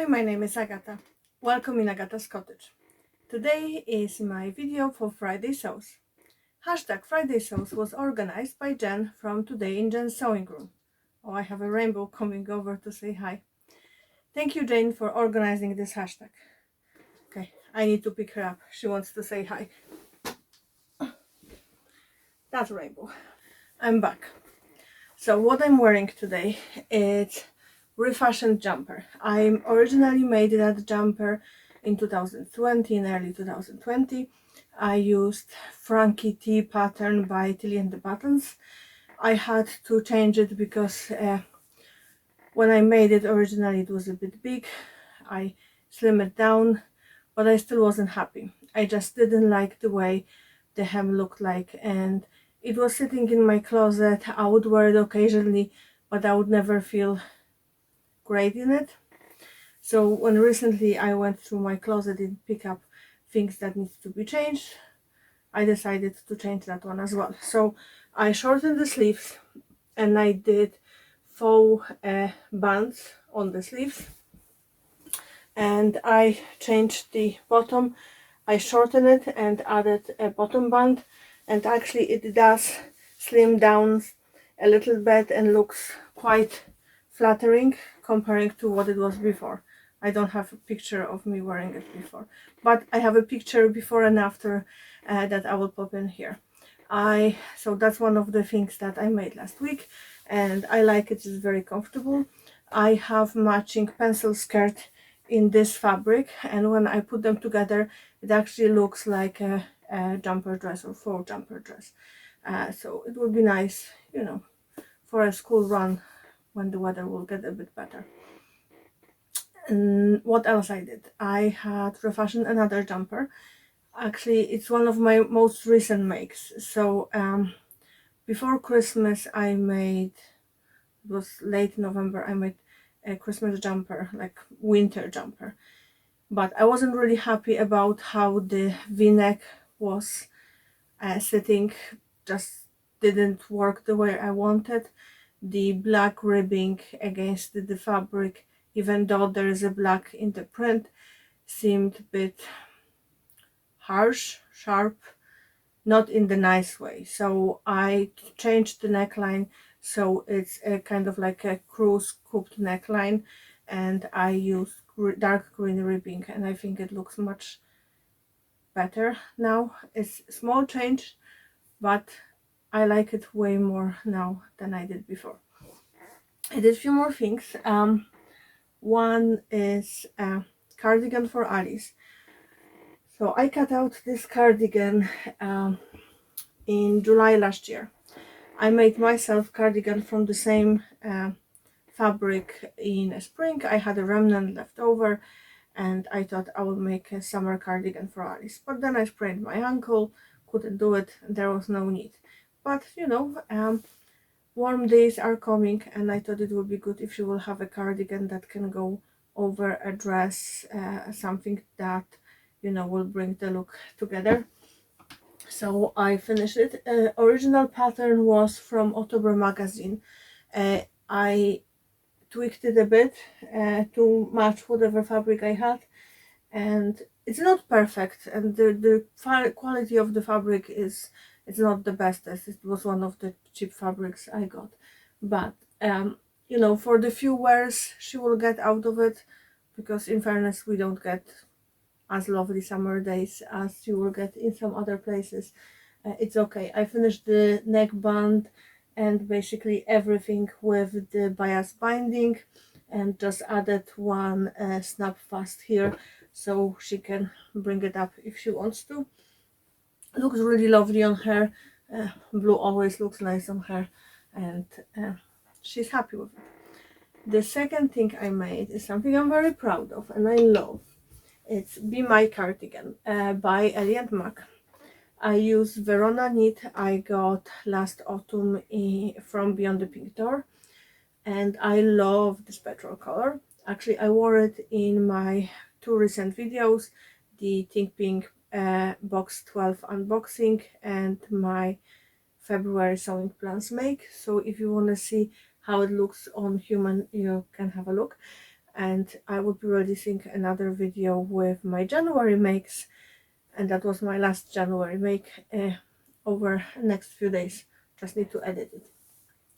Hi, my name is Agata. Welcome in Agata's Cottage. Today is my video for Friday Sews. Hashtag Friday Sews was organized by Jen from Today in Jen's Sewing Room. Oh, I have a rainbow coming over to say hi. Thank you, Jane, for organizing this hashtag. Okay, I need to pick her up. She wants to say hi. That's a rainbow. I'm back. So what I'm wearing today is refashioned jumper. I originally made that jumper in 2020, in early 2020. I used Frankie T pattern by Tilly and the Buttons. I had to change it because when I made it originally it was a bit big. I slimmed it down, but I still wasn't happy. I just didn't like the way the hem looked like, and it was sitting in my closet. I would wear it occasionally, but I would never feel great in it. So when recently I went through my closet and pick up things that need to be changed, I decided to change that one as well. So I shortened the sleeves and I did faux bands on the sleeves, and I changed the bottom. I shortened it and added a bottom band, and actually it does slim down a little bit and looks quite flattering comparing to what it was before. I don't have a picture of me wearing it before, but I have a picture before and after that I will pop in here. So that's one of the things that I made last week, and I like it. It's very comfortable. I have matching pencil skirt in this fabric, and when I put them together it actually looks like a jumper dress or faux jumper dress. So it would be nice, you know, for a school run when the weather will get a bit better. And what else I did? I had refashioned another jumper. Actually, it's one of my most recent makes. So before Christmas I made, it was late November, I made a Christmas jumper, like winter jumper, but I wasn't really happy about how the v-neck was sitting. Just didn't work the way I wanted. The black ribbing against the fabric, even though there is a black in the print, seemed a bit harsh, sharp, not in the nice way. So I changed the neckline so it's a kind of like a cruise scooped neckline, and I used dark green ribbing, and I think it looks much better now. It's a small change, but I like it way more now than I did before. I did a few more things. One is a cardigan for Alice. So I cut out this cardigan in July last year. I made myself cardigan from the same fabric in spring. I had a remnant left over, and I thought I would make a summer cardigan for Alice. But then I sprained my ankle, couldn't do it, and there was no need. But you know, warm days are coming, and I thought it would be good if you will have a cardigan that can go over a dress, something that, you know, will bring the look together. So I finished it. Original pattern was from October magazine. I tweaked it a bit to match whatever fabric I had, and it's not perfect, and the quality of the fabric is, it's not the best, as it was one of the cheap fabrics I got, but you know, for the few wears she will get out of it, because in fairness we don't get as lovely summer days as you will get in some other places. It's okay. I finished the neckband and basically everything with the bias binding, and just added one snap fast here so she can bring it up if she wants to. Looks really lovely on her. Blue always looks nice on her, and she's happy with it. The second thing I made is something I'm very proud of and I love. It's Be My Cardigan by Ellie and Mac. I use Verona knit I got last autumn from Beyond the Pink Door, and I love this petrol color. Actually, I wore it in my two recent videos, the Think Pink box 12 unboxing and my February sewing plans make. So if you want to see how it looks on human, you can have a look. and I will be releasing another video with my January makes, and that was my last January make, over the next few days. Just need to edit it.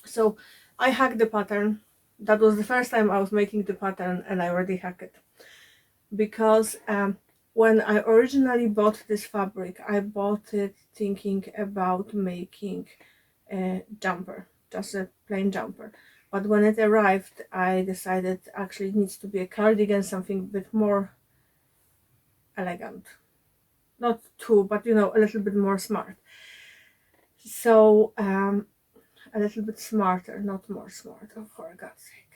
So I hacked the pattern. That was the first time I was making the pattern, and I already hacked it, because when I originally bought this fabric, I bought it thinking about making a jumper, just a plain jumper. But when it arrived, I decided actually it needs to be a cardigan, something a bit more elegant. Not too, but you know, a little bit more smart. So a little bit smarter, not more smart, oh, for God's sake.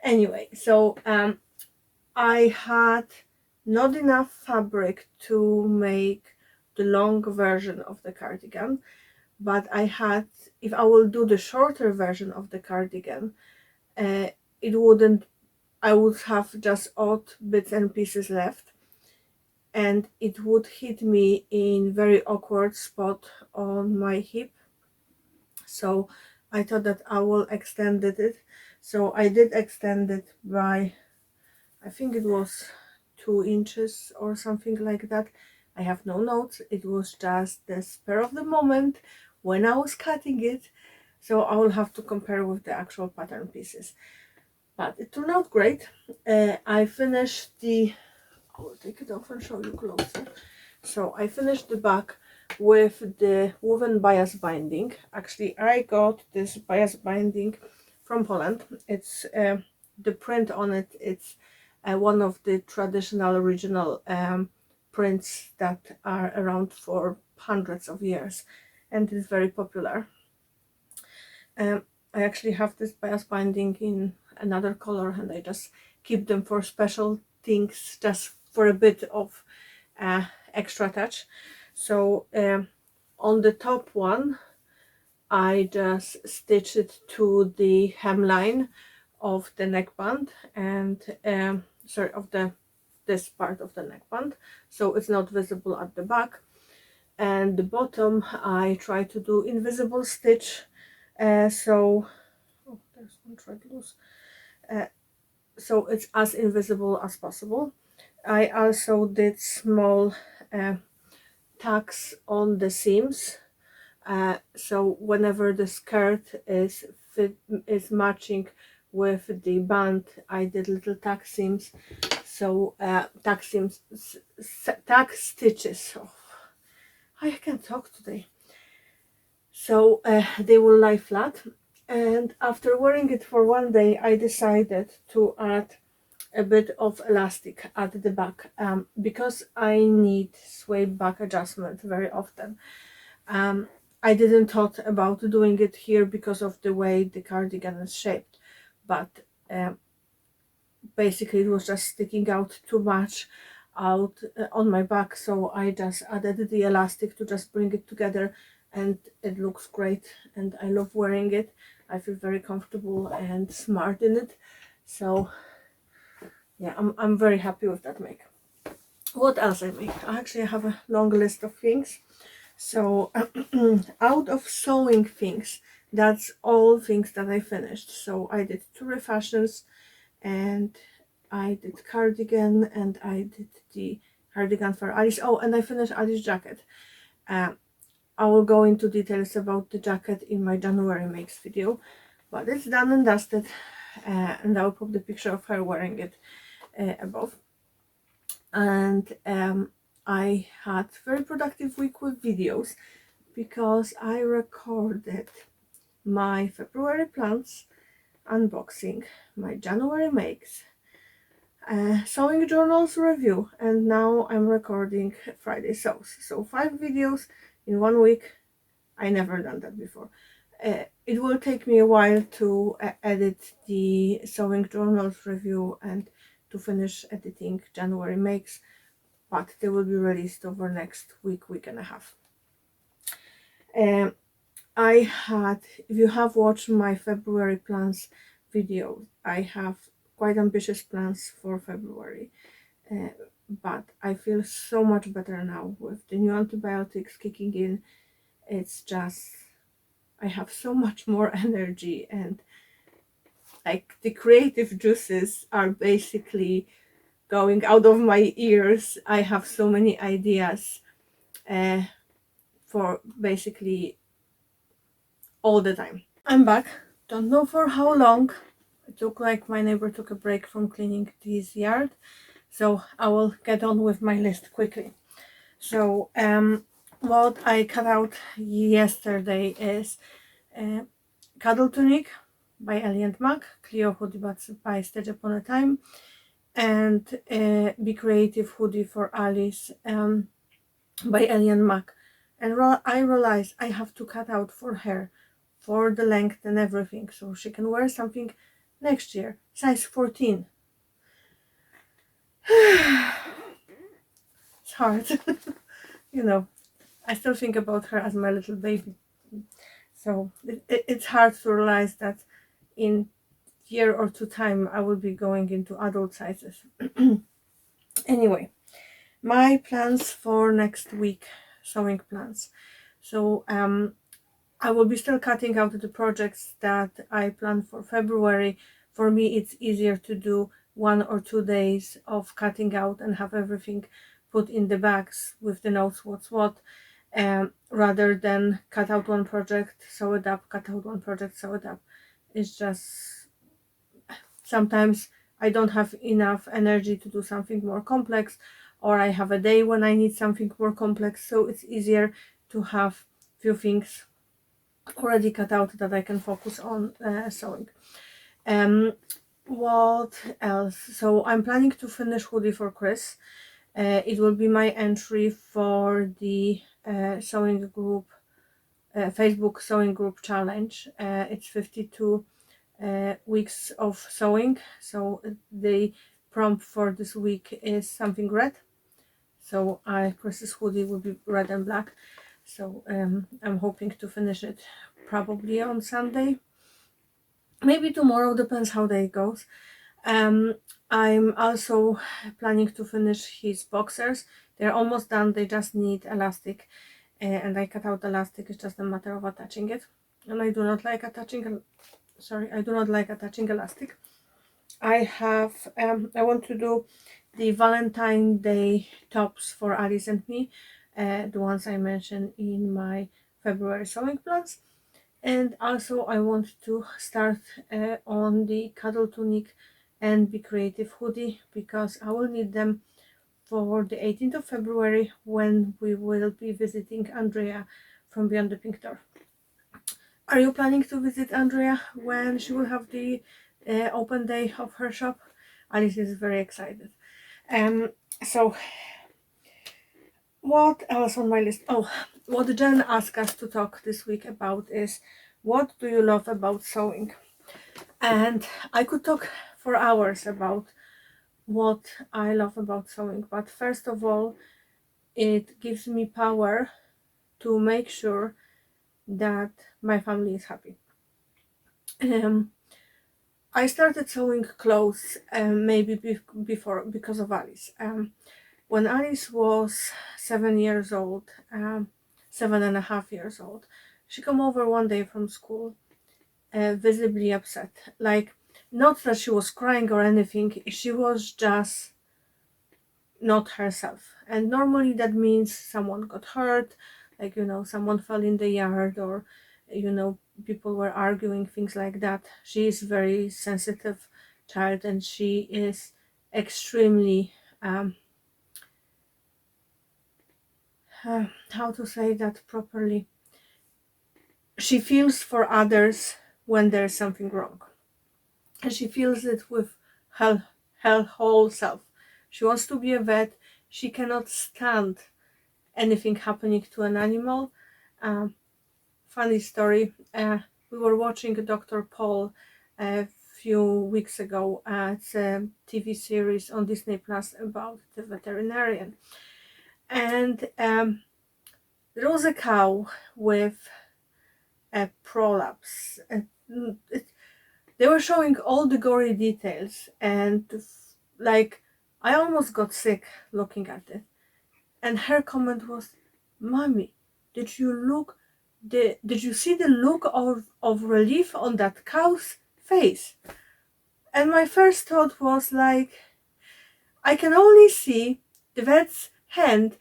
Anyway, so I had not enough fabric to make the long version of the cardigan, but I had, if I will do the shorter version of the cardigan, it wouldn't, I would have just odd bits and pieces left, and it would hit me in very awkward spot on my hip. So I thought that I will extend it. So I did extend it by, I think it was 2 inches or something like that. I have no notes. It was just the spur of the moment when I was cutting it. So I will have to compare with the actual pattern pieces. But it turned out great. I finished the, I will take it off and show you closer. So I finished the back with the woven bias binding. Actually, I got this bias binding from Poland. It's the print on it, it's one of the traditional original prints that are around for hundreds of years, and it's very popular. I actually have this bias binding in another color, and I just keep them for special things, just for a bit of extra touch. So on the top one, I just stitched it to the hemline of the neckband, and sorry, of this part of the neckband, so it's not visible at the back. And the bottom, I try to do invisible stitch, so oh, there's one thread loose, so it's as invisible as possible. I also did small tucks on the seams, so whenever the skirt is matching with the band, I did little tuck seams. So tuck stitches. Oh, I can't talk today. So they will lie flat, and after wearing it for one day, I decided to add a bit of elastic at the back, because I need sway back adjustment very often. I didn't thought about doing it here because of the way the cardigan is shaped, but basically it was just sticking out too much out on my back, so I just added the elastic to just bring it together, and it looks great, and I love wearing it. I feel very comfortable and smart in it. So yeah, I'm very happy with that make. What else I make? I actually have a long list of things. So out of sewing things, that's all things that I finished. So I did 2 refashions, and I did cardigan, and I did the cardigan for Alice. Oh, and I finished Alice's jacket. I will go into details about the jacket in my January makes video, but it's done and dusted, and I'll put the picture of her wearing it above. And I had very productive week with videos, because I recorded my February plans, unboxing, my January makes, sewing journals review, and now I'm recording Friday sews. So 5 videos in 1 week. I never done that before. It will take me a while to edit the sewing journals review and to finish editing January makes, but they will be released over next week and a half. I had, if you have watched my February plans video, I have quite ambitious plans for February, but I feel so much better now with the new antibiotics kicking in. It's just, I have so much more energy, and like the creative juices are basically going out of my ears. I have so many ideas for basically all the time. I'm back. Don't know for how long. It looked like my neighbor took a break from cleaning his yard, so I will get on with my list quickly. So what I cut out yesterday is Cuddle Tunic by Ellie and Mac, Cleo Hoodie by Stitch Upon a Time, and Be Creative Hoodie for Alice by Ellie and Mac. And I realized I have to cut out for her, for the length and everything, so she can wear something next year, size 14. It's hard. You know, I still think about her as my little baby. So it's hard to realize that in year or two time I will be going into adult sizes. Anyway, my plans for next week, sewing plans. So I will be still cutting out the projects that I planned for February. For me, it's easier to do 1 or 2 days of cutting out and have everything put in the bags with the notes what's what, rather than cut out one project, sew it up, cut out one project, sew it up. It's just sometimes I don't have enough energy to do something more complex, or I have a day when I need something more complex, so it's easier to have few things already cut out that I can focus on sewing. What else? So I'm planning to finish hoodie for Chris. It will be my entry for the sewing group, Facebook sewing group challenge. It's 52 weeks of sewing, so the prompt for this week is something red. So Chris's hoodie will be red and black. So I'm hoping to finish it probably on Sunday, maybe tomorrow, depends how day goes. I'm also planning to finish his boxers. They're almost done, they just need elastic, and I cut out elastic. It's just a matter of attaching it, and I do not like attaching elastic. I want to do the Valentine Day tops for Alice and me, the ones I mentioned in my February sewing plans. And also I want to start on the Cuddle Tunic and Be Creative hoodie, because I will need them for the 18th of February when we will be visiting Andrea from Beyond the Pink Door. Are you planning to visit Andrea when she will have the open day of her shop? Alice is very excited. So what else on my list? Oh, what Jen asked us to talk this week about is, what do you love about sewing? And I could talk for hours about what I love about sewing, but first of all, it gives me power to make sure that my family is happy. I started sewing clothes maybe before, because of Alice. When Alice was 7 years old, 7.5 years old, she came over one day from school, visibly upset. Like, not that she was crying or anything, she was just not herself. And normally that means someone got hurt, like, someone fell in the yard, or people were arguing, things like that. She is very sensitive child, and she is extremely how to say that properly, she feels for others when there's something wrong, and she feels it with her whole self. She wants to be a vet. She cannot stand anything happening to an animal. Funny story, we were watching Dr. Paul a few weeks ago. It's a TV series on Disney Plus about the veterinarian, and there was a cow with a prolapse. They were showing all the gory details, and like, I almost got sick looking at it. And her comment was, "Mommy, did you see the look of relief on that cow's face?" And my first thought was like, I can only see the vet's hand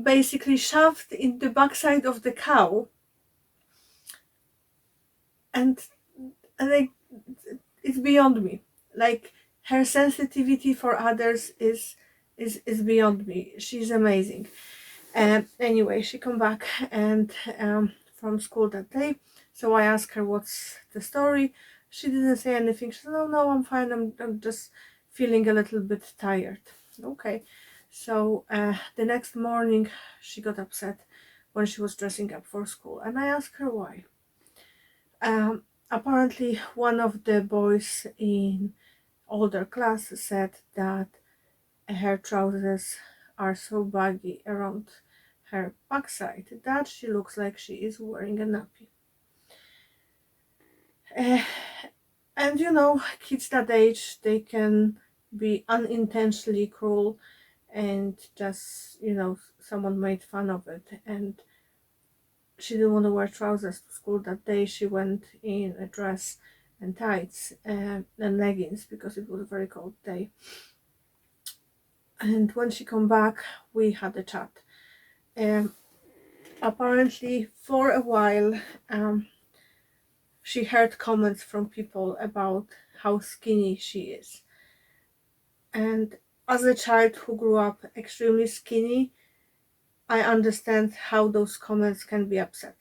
basically shoved in the backside of the cow, and like, it's beyond me. Like, her sensitivity for others is beyond me. She's amazing. Anyway, she come back and from school that day. So I asked her what's the story. She didn't say anything. She said, "No, no, I'm fine. I'm just feeling a little bit tired." Okay. So the next morning, she got upset when she was dressing up for school, and I asked her why. Apparently, one of the boys in older class said that her trousers are so baggy around her backside that she looks like she is wearing a nappy. Uh, and you know, kids that age, they can be unintentionally cruel, and just, you know, someone made fun of it, and she didn't want to wear trousers to school that day. She went in a dress and tights and leggings because it was a very cold day. And when she come back, we had a chat. Apparently, for a while, she heard comments from people about how skinny she is. And as a child who grew up extremely skinny, I understand how those comments can be upset.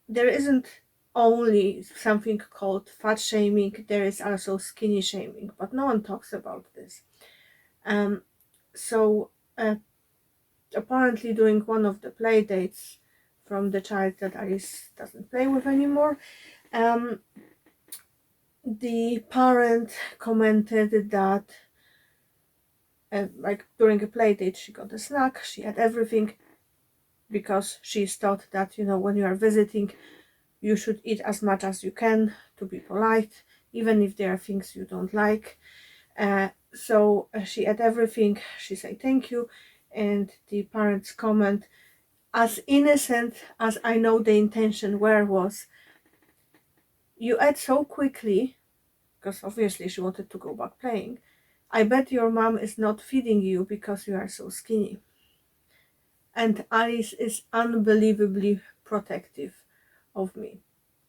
There isn't only something called fat shaming, there is also skinny shaming, but no one talks about this. So apparently during one of the play dates from the child that Alice doesn't play with anymore, the parent commented that like during a play date she got a snack, she had everything, because she thought that, you know, when you are visiting, you should eat as much as you can to be polite, even if there are things you don't like. So she had everything, she said thank you, and the parents comment, as innocent as I know the intention was, you ate so quickly, because obviously she wanted to go back playing. I bet your mom is not feeding you because you are so skinny. And Alice is unbelievably protective of me.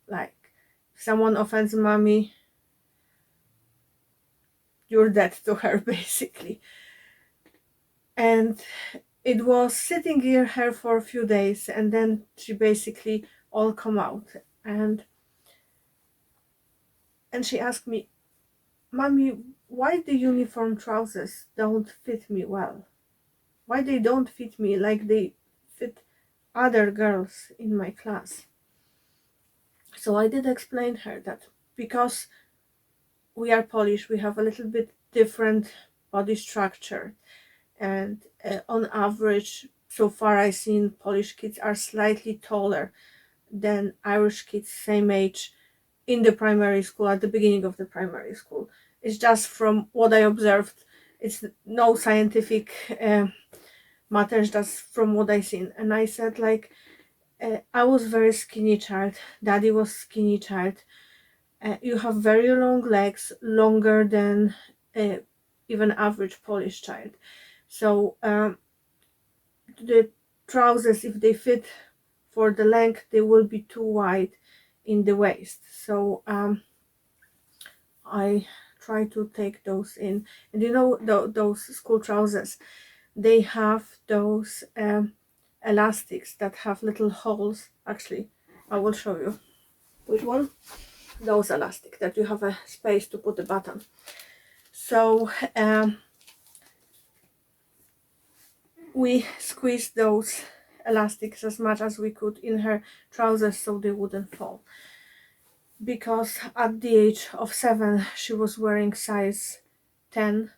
Like, if someone offends mommy, you're dead to her, basically. And it was sitting in her for a few days, and then she basically all come out. And she asked me, "Mommy, why the uniform trousers don't fit me well? Why they don't fit me like they fit other girls in my class?" So I did explain her that because we are Polish, we have a little bit different body structure, and on average, so far I've seen Polish kids are slightly taller than Irish kids same age in the primary school, at the beginning of the primary school. It's just from what I observed. It's no scientific matters, just from what I seen. And I said, like, I was very skinny child, daddy was skinny child, you have very long legs, longer than even average Polish child. So the trousers, if they fit for the length, they will be too wide in the waist. So I try to take those in. And you know, those school trousers, they have those elastics that have little holes. Actually, I will show you which one. Those elastic that you have a space to put the button. So we squeezed those elastics as much as we could in her trousers so they wouldn't fall, because at the age of 7 she was wearing size 10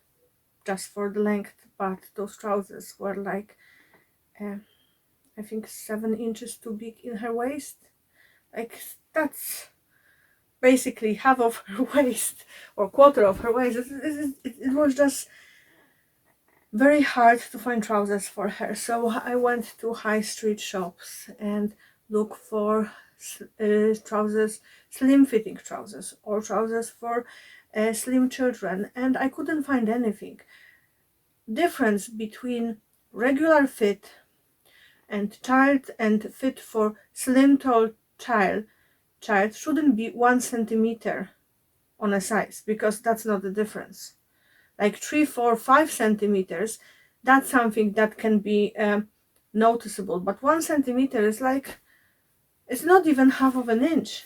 just for the length, but those trousers were like I think 7 inches too big in her waist. Like, that's basically half of her waist or quarter of her waist. It was just very hard to find trousers for her. So I went to high street shops and look for trousers, slim fitting trousers, or trousers for slim children, and I couldn't find anything. Difference between regular fit and child and fit for slim tall child shouldn't be 1 centimeter on a size, because that's not the difference. Like 3, 4, 5 centimeters, that's something that can be noticeable, but 1 centimeter is like, it's not even half of an inch.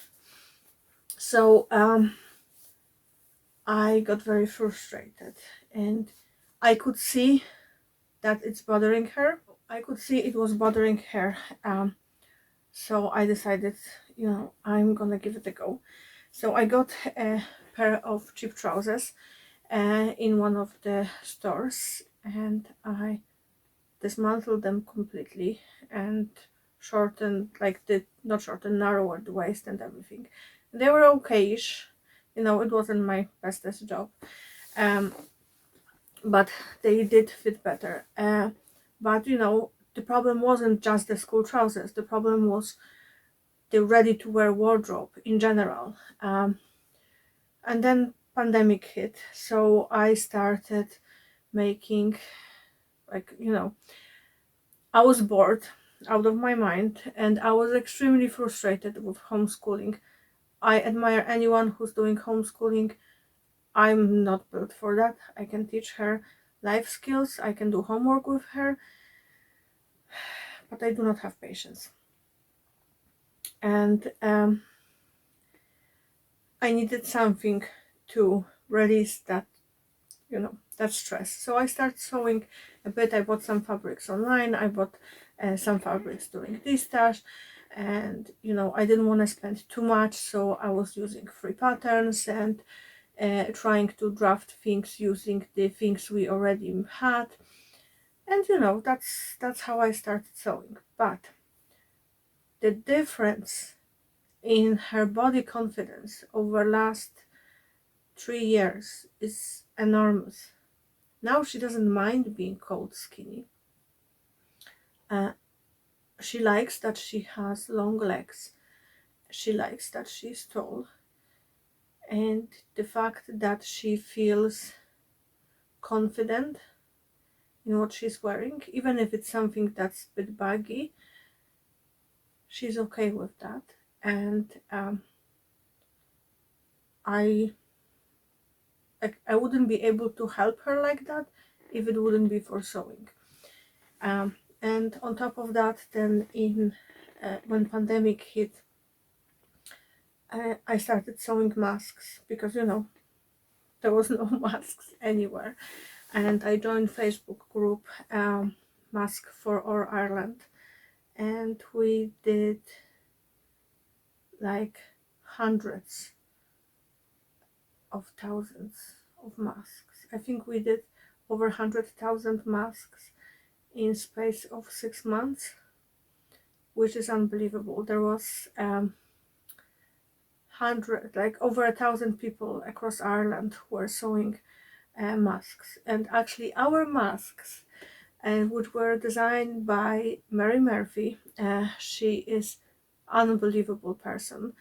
So I got very frustrated, and I could see that it's bothering her. I could see it was bothering her. So I decided, I'm gonna give it a go. So I got a pair of cheap trousers in one of the stores, and I dismantled them completely and shortened, narrower the waist and everything. They were okay-ish, it wasn't my bestest job, but they did fit better. But the problem wasn't just the school trousers, the problem was the ready-to-wear wardrobe in general. And then pandemic hit, so I started making, I was bored out of my mind, and I was extremely frustrated with homeschooling. I admire anyone who's doing homeschooling. I'm not built for that. I can teach her life skills, I can do homework with her, but I do not have patience. And I needed something to release that, that stress. So I started sewing a bit. I bought some fabrics online. I bought some fabrics during this stash, and I didn't want to spend too much, so I was using free patterns and trying to draft things using the things we already had. And that's how I started sewing. But the difference in her body confidence over last 3 years is enormous. Now she doesn't mind being called skinny. She likes that she has long legs. She likes that she's tall. And the fact that she feels confident in what she's wearing, even if it's something that's a bit baggy, she's okay with that. And I wouldn't be able to help her like that if it wouldn't be for sewing. And on top of that, then when pandemic hit, I started sewing masks, because there was no masks anywhere, and I joined Facebook group Mask for All Ireland, and we did like hundreds of thousands of masks. I think we did over 100,000 masks in space of 6 months, which is unbelievable. There was over 1,000 people across Ireland who were sewing masks. And actually our masks, which were designed by Mary Murphy, she is unbelievable person.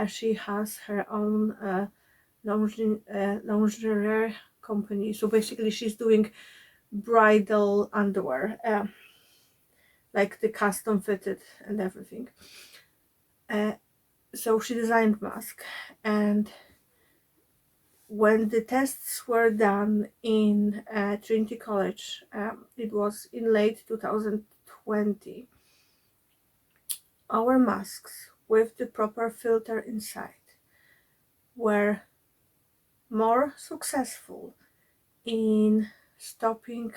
She has her own lingerie company, so basically she's doing bridal underwear, like the custom fitted and everything. So she designed mask, and when the tests were done in Trinity College, it was in late 2020, our masks with the proper filter inside were more successful in stopping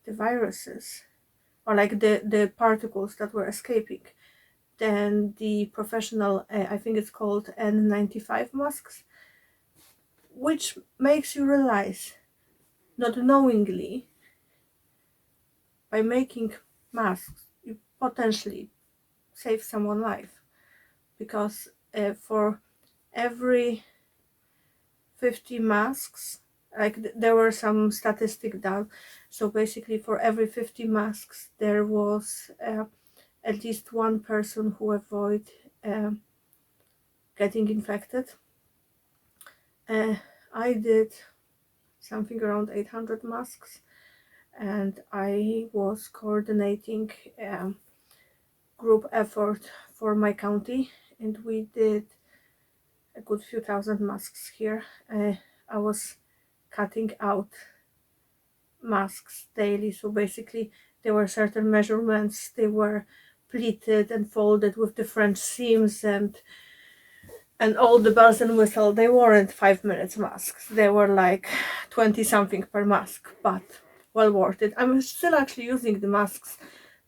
the viruses, or like the particles that were escaping, than the professional, I think it's called N95 masks, which makes you realize, not knowingly, by making masks, you potentially save someone's life, because for every 50 masks, there were some statistics done, so basically for every 50 masks there was at least one person who avoided getting infected. I did something around 800 masks, and I was coordinating group effort for my county, and we did a good few thousand masks here. I was cutting out masks daily, so basically there were certain measurements, they were pleated and folded with different seams and all the bells and whistles. They weren't 5 minutes masks, they were like 20 something per mask, but well worth it. I'm still actually using the masks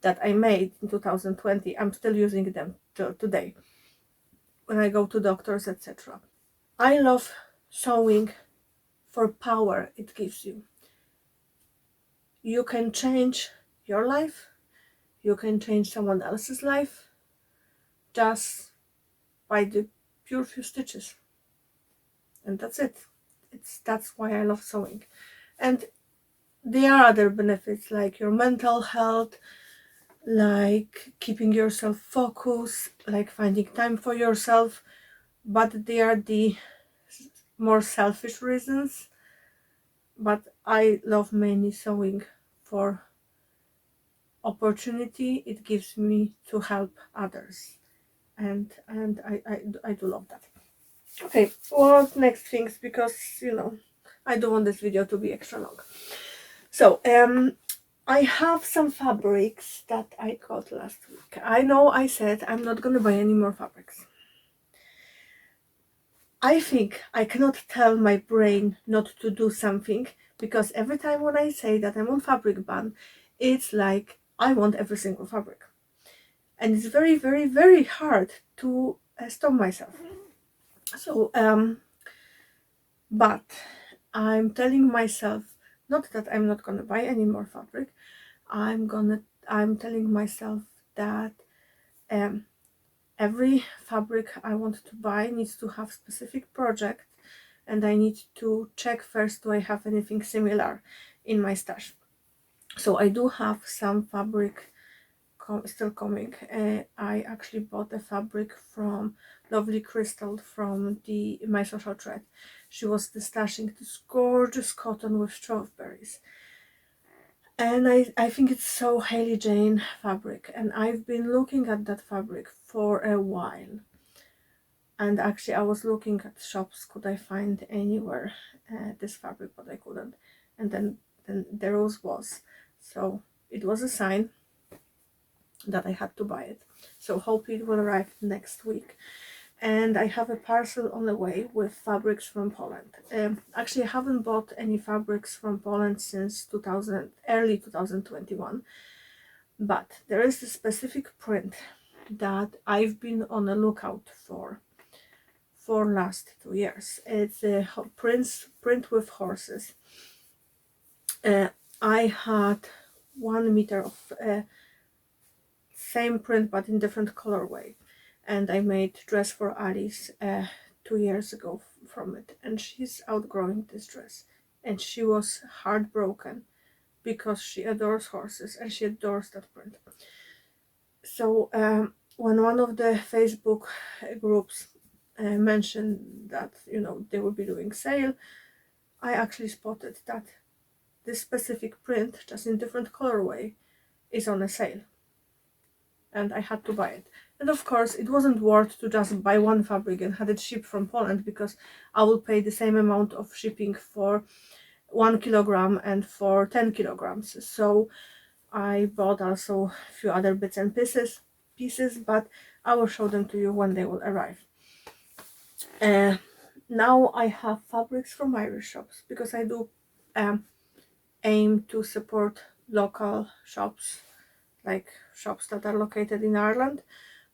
that I made in 2020. I'm still using them today when I go to doctors, etc. I love sewing for power it gives you. You can change your life, you can change someone else's life just by the pure few stitches, and that's it. That's why I love sewing. And there are other benefits like your mental health, like keeping yourself focused, like finding time for yourself, but they are the more selfish reasons. But I love mainly sewing for opportunity it gives me to help others, and I do love that. Okay, what next things, because I don't want this video to be extra long. So I have some fabrics that I got last week. I know I said I'm not gonna buy any more fabrics. I think I cannot tell my brain not to do something, because every time when I say that I'm on fabric ban, it's like I want every single fabric. And it's very, very, very hard to stop myself. So, but I'm telling myself, not that I'm not gonna buy any more fabric, I'm telling myself that every fabric I want to buy needs to have specific project, and I need to check first, do I have anything similar in my stash. So I do have some fabric still coming. I actually bought a fabric from Lovely Crystal from my social thread. She was stashing this gorgeous cotton with strawberries, and I think it's so Hailey Jane fabric, and I've been looking at that fabric for a while. And actually I was looking at shops, could I find anywhere this fabric, but I couldn't. And then there was. So it was a sign that I had to buy it. So hope it will arrive next week. And I have a parcel on the way with fabrics from Poland. Actually, I haven't bought any fabrics from Poland since early 2021. But there is a specific print that I've been on a lookout for last 2 years. It's a print with horses. I had 1 meter of same print but in different colorway, and I made dress for Alice 2 years ago from it, and she's outgrowing this dress, and she was heartbroken because she adores horses and she adores that print. So when one of the Facebook groups mentioned that they will be doing sale, I actually spotted that this specific print, just in different colorway, is on a sale, and I had to buy it. And of course it wasn't worth to just buy one fabric and had it shipped from Poland, because I will pay the same amount of shipping for 1 kilogram and for 10 kilograms. So I bought also a few other bits and pieces, but I will show them to you when they will arrive. Now I have fabrics from Irish shops, because I do aim to support local shops, like shops that are located in Ireland,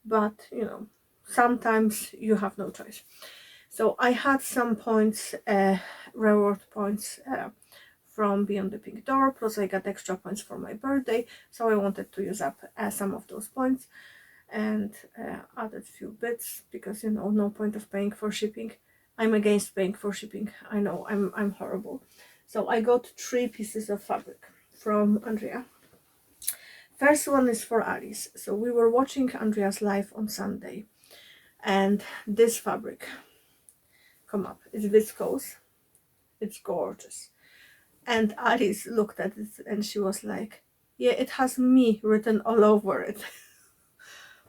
but sometimes you have no choice. So I had some points, reward points from Beyond the Pink Door, plus I got extra points for my birthday, so I wanted to use up some of those points, and added few bits, because no point of paying for shipping. I'm against paying for shipping, I know, I'm horrible. So I got 3 pieces of fabric from Andrea. First one is for Alice. So we were watching Andrea's live on Sunday, And this fabric come up. It's viscose. It's gorgeous. And Alice looked at it and she was like, yeah, it has me written all over it.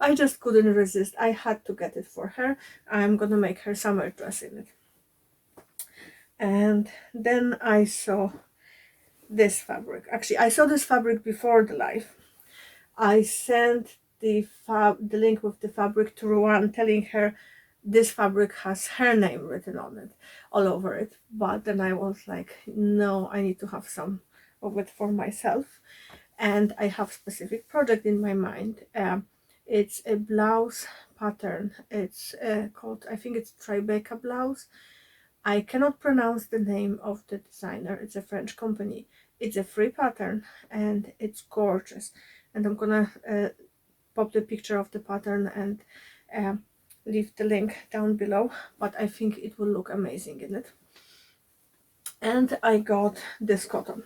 I just couldn't resist. I had to get it for her. I'm gonna make her summer dress in it. And then I saw this fabric. Actually, I saw this fabric before the live. I sent the link with the fabric to Ruan, telling her this fabric has her name written on it, all over it. But then I was like, no, I need to have some of it for myself. And I have specific project in my mind. It's a blouse pattern. It's called, I think it's Tribeca blouse. I cannot pronounce the name of the designer. It's a French company. It's a free pattern and it's gorgeous. And I'm gonna pop the picture of the pattern and leave the link down below, but I think it will look amazing in it. And I got this cotton.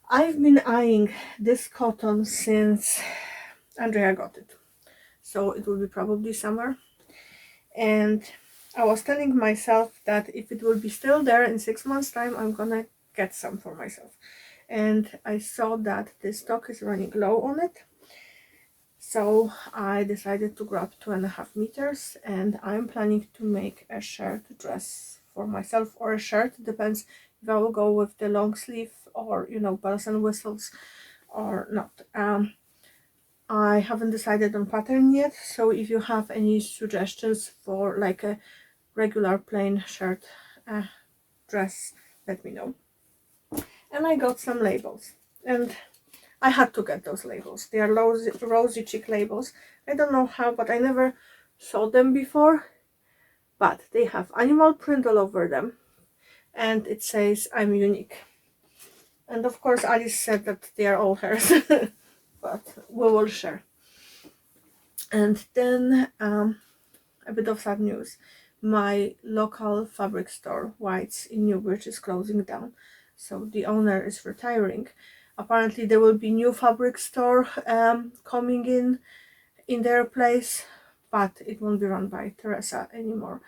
I've been eyeing this cotton since Andrea got it, so it will be probably summer. And I was telling myself that if it will be still there in 6 months time, I'm gonna get some for myself. And I saw that the stock is running low on it, so I decided to grab 2.5 meters, and I'm planning to make a shirt dress for myself, or a shirt, depends if I will go with the long sleeve or, you know, bells and whistles or not. I haven't decided on pattern yet, so if you have any suggestions for like a regular plain shirt dress, let me know. And I got some labels, and I had to get those labels. They are Rosy Cheek labels. I don't know how, but I never saw them before. But they have animal print all over them, and it says I'm unique. And of course Alice said that they are all hers, but we will share. And then a bit of sad news. My local fabric store, White's in Newbridge, is closing down. So the owner is retiring. Apparently there will be new fabric store coming in their place, but it won't be run by Teresa anymore.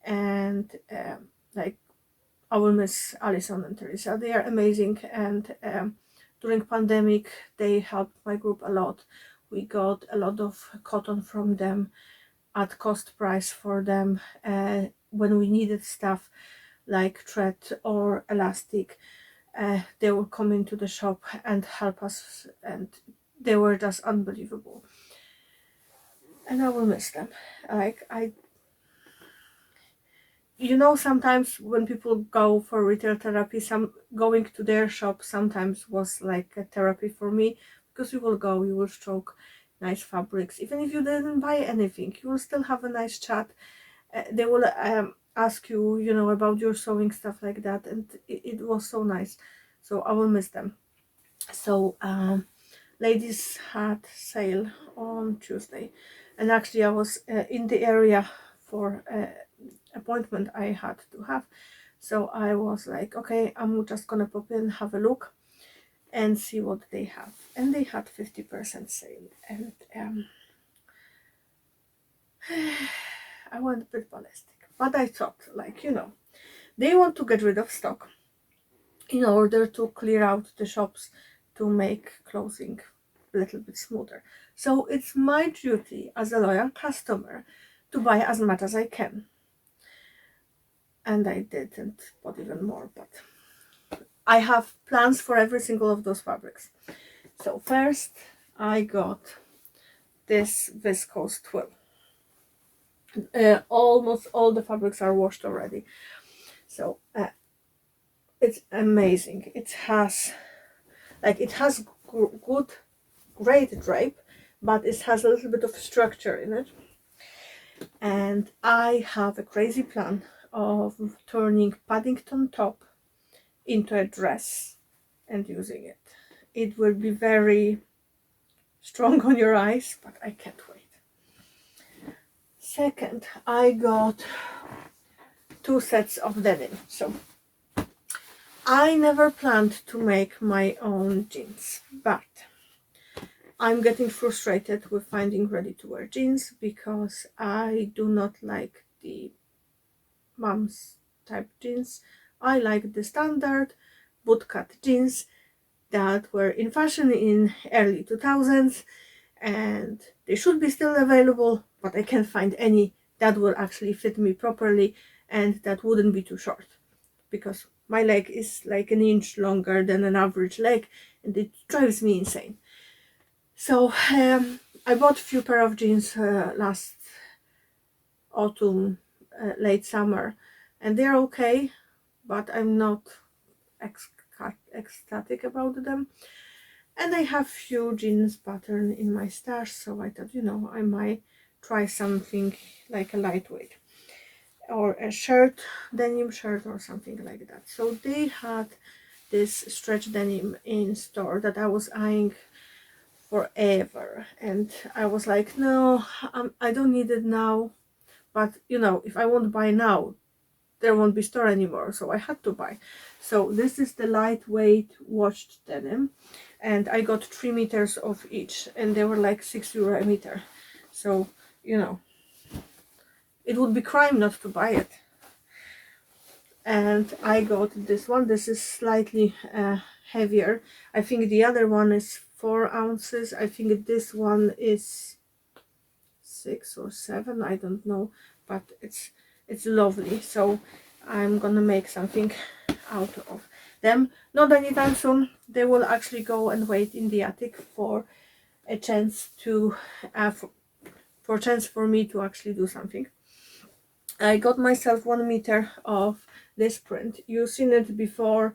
And like, I will miss Alison and Teresa. They are amazing, and during pandemic they helped my group a lot. We got a lot of cotton from them at cost price for them when we needed stuff like thread or elastic. They will come into the shop and help us, and they were just unbelievable. And I will miss them. Like, you know, sometimes when people go for retail therapy, going to their shop sometimes was like a therapy for me, because you will go, you will stroke nice fabrics. Even if you didn't buy anything, you will still have a nice chat. They will ask you, you know, about your sewing, stuff like that, and it was so nice. So I will miss them. So ladies had sale on Tuesday, and actually I was in the area for appointment I had to have, so I was like, okay, I'm just gonna pop in, have a look and see what they have. And they had 50% sale, and I went a bit ballistic, but I thought, like, you know, they want to get rid of stock in order to clear out the shops to make clothing a little bit smoother. So it's my duty as a loyal customer to buy as much as I can. And I did, and bought even more, but I have plans for every single of those fabrics. So first I got this viscose twill. Almost all the fabrics are washed already, so it's amazing. It has great drape, but it has a little bit of structure in it. And I have a crazy plan of turning Paddington top into a dress and using it. It will be very strong on your eyes, but I can't wait. Second, I got 2 sets of denim. So I never planned to make my own jeans, but I'm getting frustrated with finding ready-to-wear jeans because I do not like the mom's type jeans. I like the standard bootcut jeans that were in fashion in early 2000s, and they should be still available, but I can't find any that will actually fit me properly and that wouldn't be too short, because my leg is like an inch longer than an average leg and it drives me insane. So I bought a few pair of jeans last autumn, late summer, and they're okay, but I'm not ecstatic about them. And I have few jeans pattern in my stash, so I thought, I might try something like a lightweight or a shirt, denim shirt or something like that. So they had this stretch denim in store that I was eyeing forever, and I was like, no, I don't need it now, but if I won't buy now, there won't be store anymore, so I had to buy. So this is the lightweight washed denim, and I got 3 meters of each, and they were like €6 a meter. So it would be crime not to buy it. And I got this one. This is slightly heavier. I think the other one is 4 ounces. I think this one is 6 or 7, I don't know, but it's lovely. So I'm gonna make something out of them. Not anytime soon. They will actually go and wait in the attic for a chance to for a chance for me to actually do something. I got myself 1 meter of this print. You've seen it before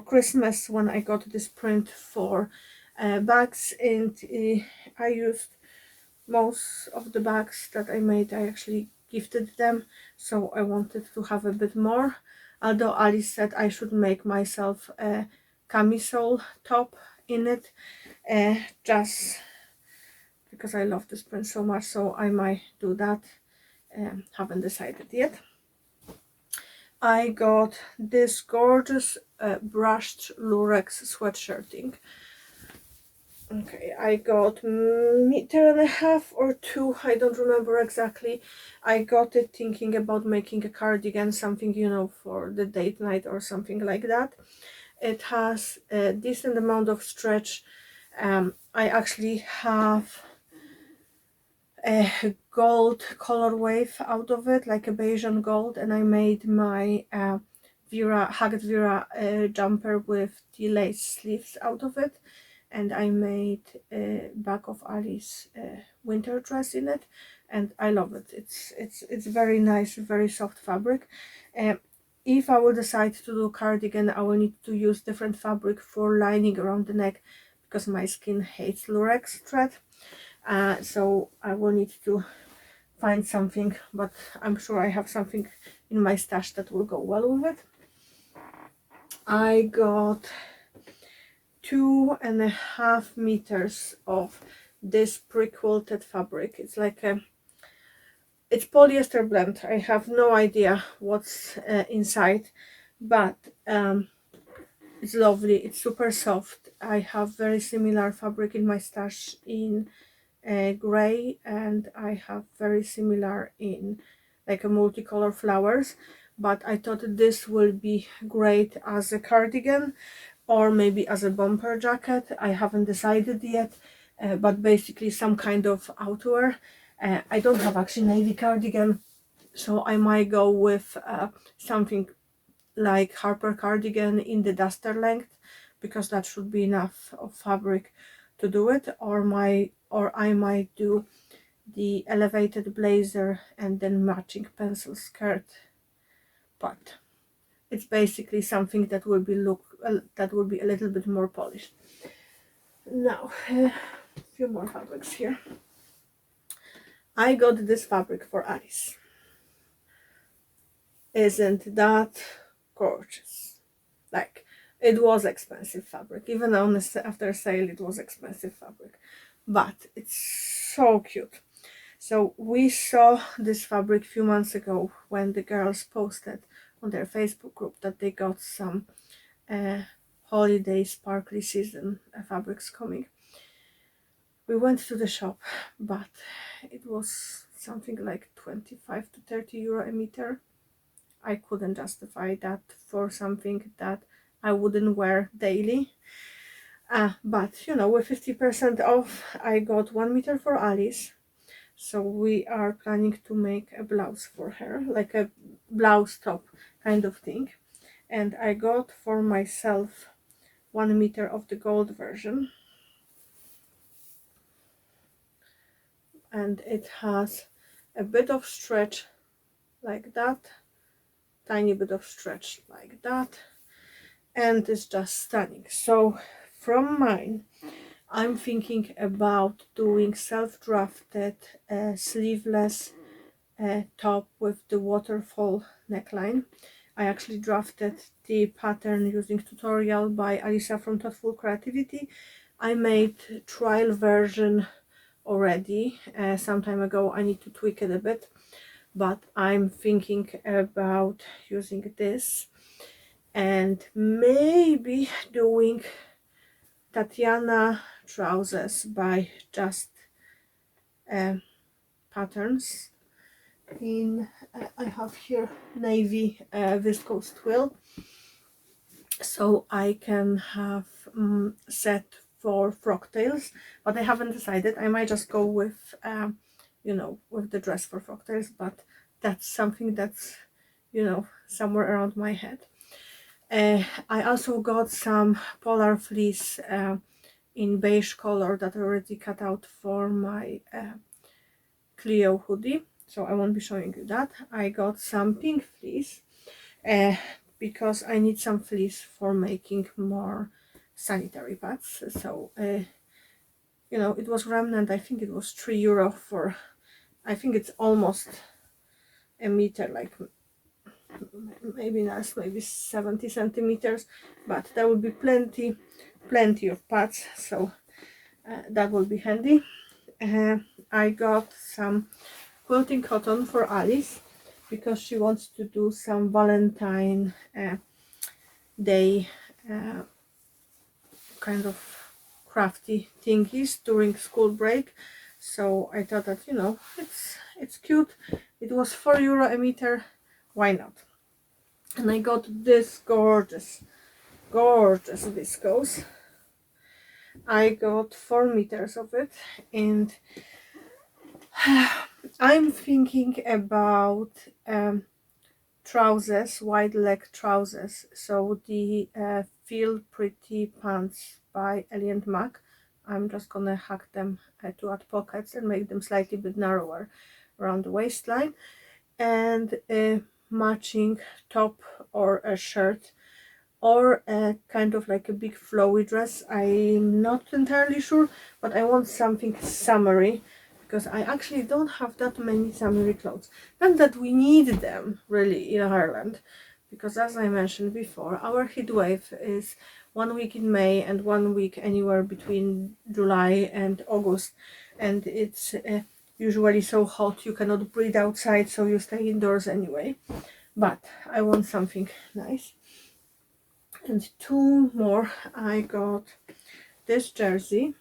Christmas when I got this print for bags, and I used most of the bags that I made. I actually gifted them, so I wanted to have a bit more, although Alice said I should make myself a camisole top in it, just because I love this print so much, so I might do that. Haven't decided yet. I got this gorgeous brushed lurex sweatshirting. Okay, I got meter and a half or 2, I don't remember exactly. I got it thinking about making a cardigan, something, for the date night or something like that. It has a decent amount of stretch. I actually have a gold color wave out of it, like a beige and gold, and I made my Haggard Vera jumper with the lace sleeves out of it, and I made a back of Alice winter dress in it, and I love it. It's very nice, very soft fabric. If I will decide to do cardigan, I will need to use different fabric for lining around the neck because my skin hates lurex thread. So I will need to find something, but I'm sure I have something in my stash that will go well with it. I got 2.5 meters of this pre-quilted fabric. It's like it's polyester blend. I have no idea what's inside, but it's lovely. It's super soft. I have very similar fabric in my stash in gray, and I have very similar in like a multicolor flowers, but I thought this will be great as a cardigan or maybe as a bumper jacket. I haven't decided yet, but basically some kind of outerwear. I don't have actually navy cardigan, so I might go with something like Harper cardigan in the duster length, because that should be enough of fabric to do it, or I might do the elevated blazer and then matching pencil skirt. But it's basically something that will be a little bit more polished. Now a few more fabrics here. I got this fabric for Alice. Isn't that gorgeous? Like, it was expensive fabric, even on after sale it was expensive fabric, but it's so cute. So we saw this fabric a few months ago when the girls posted on their Facebook group that they got some holiday sparkly season fabrics coming, we went to the shop, but it was something like 25 to 30 euro a meter. I couldn't justify that for something that I wouldn't wear daily. But you know, with 50% off, I got 1 meter for Alice. So we are planning to make a blouse for her, like a blouse top kind of thing. And I got for myself 1 meter of the gold version. And it has a bit of stretch like that, tiny bit of stretch like that, and it's just stunning. So from mine, I'm thinking about doing self-drafted sleeveless top with the waterfall neckline. I actually drafted the pattern using tutorial by Alisa from Thoughtful Creativity. I made trial version already some time ago. I need to tweak it a bit, but I'm thinking about using this and maybe doing Tatiana trousers by Just Patterns in I have here navy viscose twill, so I can have set for frock tails, but I haven't decided. I might just go with you know, with the dress for frock tails, but that's something that's, you know, somewhere around my head. I also got some polar fleece in beige color that I already cut out for my Clio hoodie, so I won't be showing you that. I got some pink fleece because I need some fleece for making more sanitary pads. So you know, it was remnant. I think it was €3 for, I think it's almost a meter, like maybe less, maybe 70 centimeters, but there will be plenty of pads, so that will be handy. I got some quilting cotton for Alice because she wants to do some Valentine Day kind of crafty thingies during school break. So I thought that, you know, it's cute. It was €4 a meter, why not? And I got this gorgeous viscose. I got 4 meters of it, and I'm thinking about trousers, wide leg trousers. So the Feel Pretty pants by Ellie and Mac, I'm just gonna hack them to add pockets and make them slightly bit narrower around the waistline, and a matching top or a shirt, or a kind of like a big flowy dress. I'm not entirely sure, but I want something summery because I actually don't have that many summery clothes. Not that we need them really in Ireland, because as I mentioned before, our heat wave is 1 week in May and 1 week anywhere between July and August, and it's usually so hot you cannot breathe outside, so you stay indoors anyway. But I want something nice. And 2 more. I got this jersey,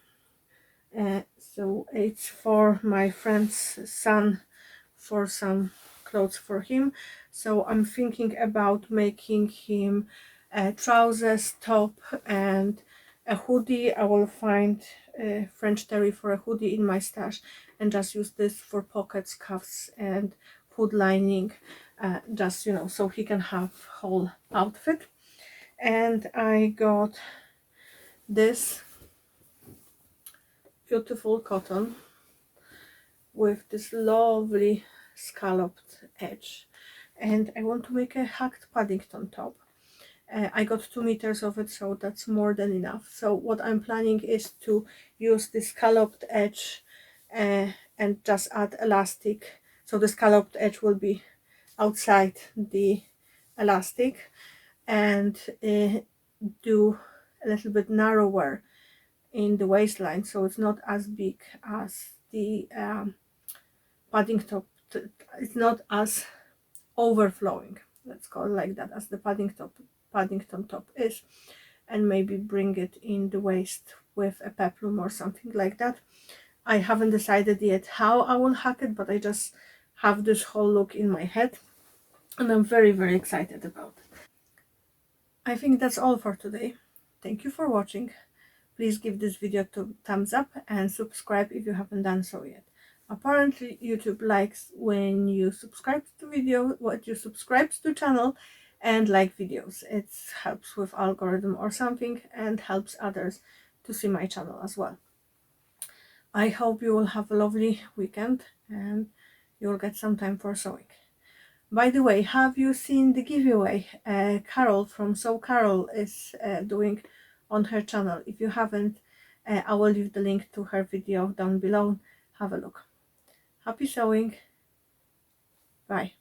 so it's for my friend's son, for some clothes for him. So I'm thinking about making him trousers, top, and a hoodie. I will find French terry for a hoodie in my stash and just use this for pockets, cuffs, and hood lining, just, you know, so he can have whole outfit. And I got this beautiful cotton with this lovely scalloped edge, and I want to make a hacked Paddington top. I got 2 meters of it, so that's more than enough. So what I'm planning is to use this scalloped edge and just add elastic, so the scalloped edge will be outside the elastic, and do a little bit narrower in the waistline, so it's not as big as the padding top. It's not as overflowing, let's call it like that, as the Paddington top is, and maybe bring it in the waist with a peplum or something like that. I haven't decided yet how I will hack it, but I just have this whole look in my head, and I'm very, very excited about it. I think that's all for today. Thank you for watching. Please give this video a thumbs up and subscribe if you haven't done so yet. Apparently YouTube likes when you subscribe to the video, what you subscribe to the channel and like videos. It helps with algorithm or something and helps others to see my channel as well. I hope you will have a lovely weekend and you'll get some time for sewing. By the way, have you seen the giveaway Carol from Sew Carol is doing on her channel? If you haven't, I will leave the link to her video down below. Have a look. Happy sewing. Bye.